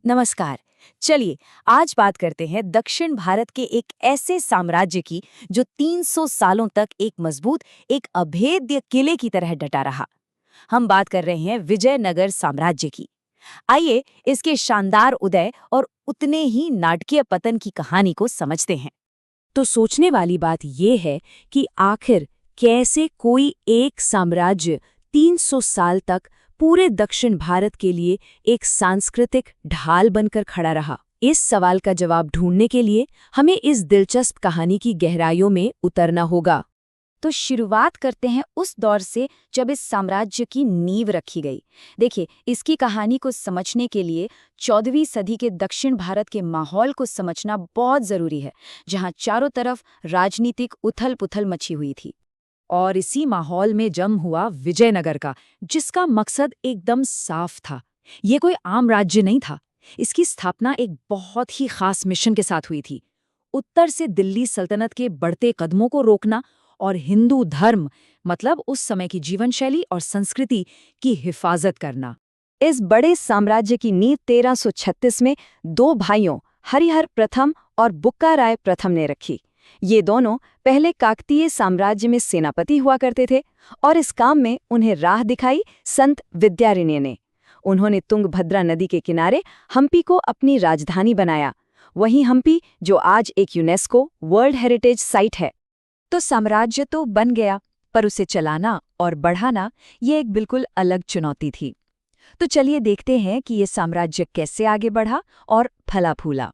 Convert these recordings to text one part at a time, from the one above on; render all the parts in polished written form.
नमस्कार। चलिए आज बात करते हैं दक्षिण भारत के एक ऐसे साम्राज्य की जो 300 सालों तक एक मजबूत, एक अभेद्य किले की तरह डटा रहा। हम बात कर रहे हैं विजयनगर साम्राज्य की। आइए इसके शानदार उदय और उतने ही नाटकीय पतन की कहानी को समझते हैं। तो सोचने वाली बात यह है कि आखिर कैसे कोई एक साम्राज्य 300 साल तक पूरे दक्षिण भारत के लिए एक सांस्कृतिक ढाल बनकर खड़ा रहा। इस सवाल का जवाब ढूंढने के लिए हमें इस दिलचस्प कहानी की गहराइयों में उतरना होगा। तो शुरुआत करते हैं उस दौर से जब इस साम्राज्य की नींव रखी गई। देखिए, इसकी कहानी को समझने के लिए 14वीं सदी के दक्षिण भारत के माहौल को समझना बहुत जरूरी है, जहां चारों तरफ राजनीतिक उथल-पुथल मची हुई थी। और इसी माहौल में जन्म हुआ विजयनगर का, जिसका मकसद एकदम साफ था। ये कोई आम राज्य नहीं था। इसकी स्थापना एक बहुत ही खास मिशन के साथ हुई थी। उत्तर से दिल्ली सल्तनत के बढ़ते कदमों को रोकना और हिंदू धर्म, मतलब उस समय की जीवन शैली और संस्कृति की हिफाजत करना। इस बड़े साम्राज्य की नींव 1336 में दो भाइयों हरिहर प्रथम और बुक्का राय प्रथम ने रखी। ये दोनों पहले काकतीय साम्राज्य में सेनापति हुआ करते थे और इस काम में उन्हें राह दिखाई संत विद्यारण्य ने। उन्होंने तुंगभद्रा नदी के किनारे हम्पी को अपनी राजधानी बनाया, वही हम्पी जो आज एक यूनेस्को वर्ल्ड हेरिटेज साइट है। तो साम्राज्य तो बन गया, पर उसे चलाना और बढ़ाना ये एक बिल्कुल अलग चुनौती थी। तो चलिए देखते हैं कि ये साम्राज्य कैसे आगे बढ़ा और फला फूला।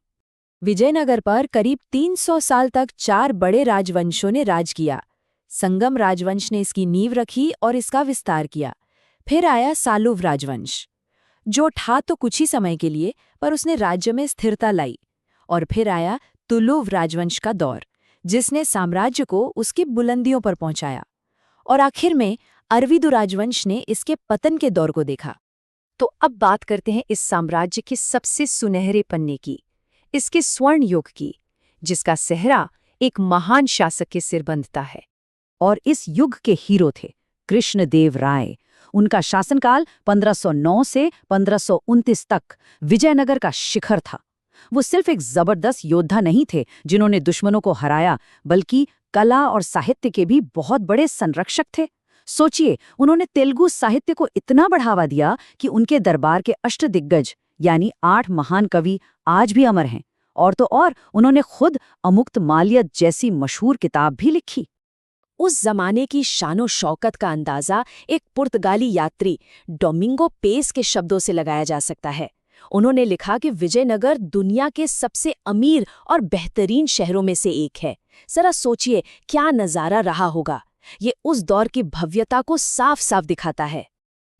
विजयनगर पर करीब 300 साल तक 4 बड़े राजवंशों ने राज किया। संगम राजवंश ने इसकी नींव रखी और इसका विस्तार किया। फिर आया सालुव राजवंश, जो था तो कुछ ही समय के लिए, पर उसने राज्य में स्थिरता लाई। और फिर आया तुलुव राजवंश का दौर, जिसने साम्राज्य को उसकी बुलंदियों पर पहुंचाया। और आखिर में अरविदु राजवंश ने इसके पतन के दौर को देखा। तो अब बात करते हैं इस साम्राज्य के सबसे सुनहरे पन्ने की, इसके स्वर्ण युग की, जिसका सेहरा एक महान शासक के सिर बंधता है। और इस युग के हीरो थे कृष्णदेव राय। उनका शासनकाल 1509 से 1529 तक विजयनगर का शिखर था। वो सिर्फ एक जबरदस्त योद्धा नहीं थे जिन्होंने दुश्मनों को हराया, बल्कि कला और साहित्य के भी बहुत बड़े संरक्षक थे। सोचिए, उन्होंने तेलुगु साहित्य को इतना बढ़ावा दिया कि उनके दरबार के अष्टदिग्गज यानी 8 महान कवि आज भी अमर हैं। और तो और उन्होंने खुद अमुक्तमाल्यद जैसी मशहूर किताब भी लिखी। उस जमाने की शानो शौकत का अंदाजा एक पुर्तगाली यात्री डोमिंगो पेस के शब्दों से लगाया जा सकता है। उन्होंने लिखा कि विजयनगर दुनिया के सबसे अमीर और बेहतरीन शहरों में से एक है। जरा सोचिए क्या नज़ारा रहा होगा। ये उस दौर की भव्यता को साफ साफ दिखाता है।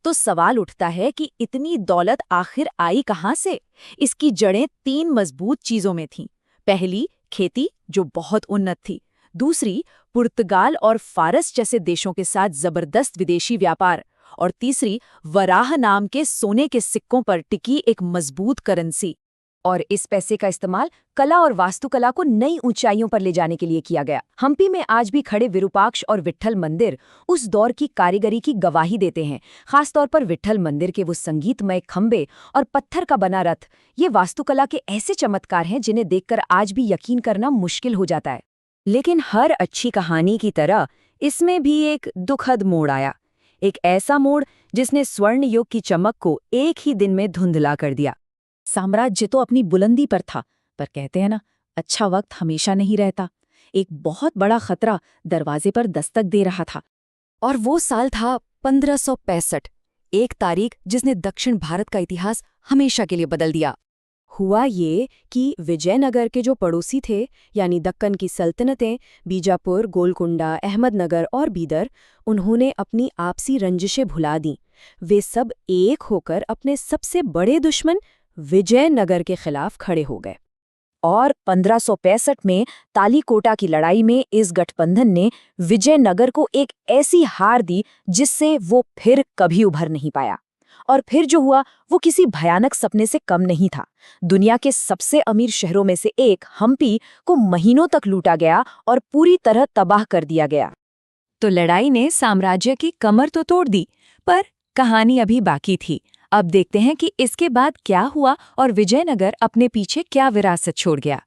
तो सवाल उठता है कि इतनी दौलत आखिर आई कहाँ से? इसकी जड़ें 3 मजबूत चीजों में थीं। पहली, खेती, जो बहुत उन्नत थी। दूसरी, पुर्तगाल और फारस जैसे देशों के साथ जबरदस्त विदेशी व्यापार। और तीसरी, वराह नाम के सोने के सिक्कों पर टिकी एक मजबूत करेंसी। और इस पैसे का इस्तेमाल कला और वास्तुकला को नई ऊंचाइयों पर ले जाने के लिए किया गया। हम्पी में आज भी खड़े विरूपाक्ष और विट्ठल मंदिर उस दौर की कारीगरी की गवाही देते हैं। खासतौर पर विट्ठल मंदिर के वो संगीतमय खंबे और पत्थर का बना रथ, ये वास्तुकला के ऐसे चमत्कार हैं जिन्हें देखकर आज भी यकीन करना मुश्किल हो जाता है। लेकिन हर अच्छी कहानी की तरह इसमें भी एक दुखद मोड़ आया। एक ऐसा मोड़ जिसने स्वर्ण युग की चमक को एक ही दिन में धुंधला कर दिया। साम्राज्य तो अपनी बुलंदी पर था, पर कहते हैं ना, अच्छा वक्त हमेशा नहीं रहता। एक बहुत बड़ा खतरा दरवाजे पर दस्तक दे रहा था। और वो साल था 1565, एक तारीख जिसने दक्षिण भारत का इतिहास हमेशा के लिए बदल दिया। हुआ ये कि विजयनगर के जो पड़ोसी थे, यानी दक्कन की सल्तनतें बीजापुर, गोलकुंडा, अहमदनगर और बीदर, उन्होंने अपनी आपसी रंजिशें भुला दीं। वे सब एक होकर अपने सबसे बड़े दुश्मन विजयनगर के खिलाफ खड़े हो गए। और 1565 में तालीकोटा की लड़ाई में इस गठबंधन ने विजयनगर को एक ऐसी हार दी जिससे वो फिर कभी उभर नहीं पाया। और फिर जो हुआ वो किसी भयानक सपने से कम नहीं था। दुनिया के सबसे अमीर शहरों में से एक हम्पी को महीनों तक लूटा गया और पूरी तरह तबाह कर दिया गया। तो लड़ाई ने साम्राज्य की कमर तो तोड़ दी, पर कहानी अभी बाकी थी। अब देखते हैं कि इसके बाद क्या हुआ और विजयनगर अपने पीछे क्या विरासत छोड़ गया।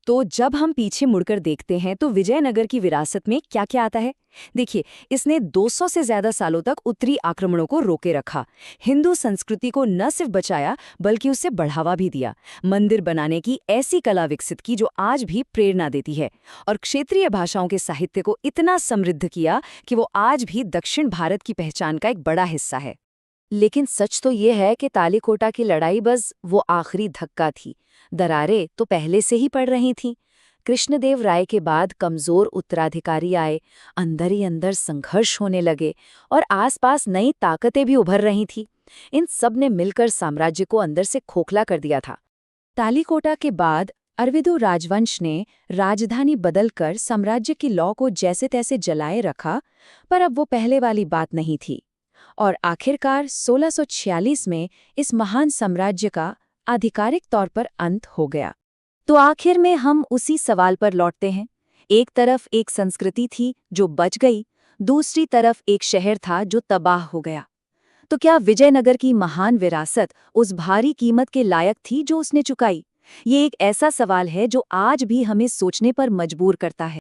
तो जब हम पीछे मुड़कर देखते हैं तो विजयनगर की विरासत में क्या क्या आता है। देखिए, इसने 200 से ज्यादा सालों तक उत्तरी आक्रमणों को रोके रखा, हिंदू संस्कृति को न सिर्फ बचाया बल्कि उसे बढ़ावा भी दिया, मंदिर बनाने की ऐसी कला विकसित की जो आज भी प्रेरणा देती है, और क्षेत्रीय भाषाओं के साहित्य को इतना समृद्ध किया कि वो आज भी दक्षिण भारत की पहचान का एक बड़ा हिस्सा है। लेकिन सच तो ये है कि तालीकोटा की लड़ाई बस वो आखिरी धक्का थी। दरारें तो पहले से ही पड़ रही थीं। कृष्णदेव राय के बाद कमजोर उत्तराधिकारी आए, अंदर ही अंदर संघर्ष होने लगे और आसपास नई ताकतें भी उभर रही थीं। इन सब ने मिलकर साम्राज्य को अंदर से खोखला कर दिया था। तालीकोटा के बाद अरविदो राजवंश ने राजधानी बदलकर साम्राज्य की लौ को जैसे तैसे जलाए रखा, पर अब वो पहले वाली बात नहीं थी। और आखिरकार 1646 में इस महान साम्राज्य का आधिकारिक तौर पर अंत हो गया। तो आखिर में हम उसी सवाल पर लौटते हैं। एक तरफ एक संस्कृति थी जो बच गई, दूसरी तरफ एक शहर था जो तबाह हो गया। तो क्या विजयनगर की महान विरासत उस भारी कीमत के लायक थी जो उसने चुकाई? ये एक ऐसा सवाल है जो आज भी हमें सोचने पर मजबूर करता है।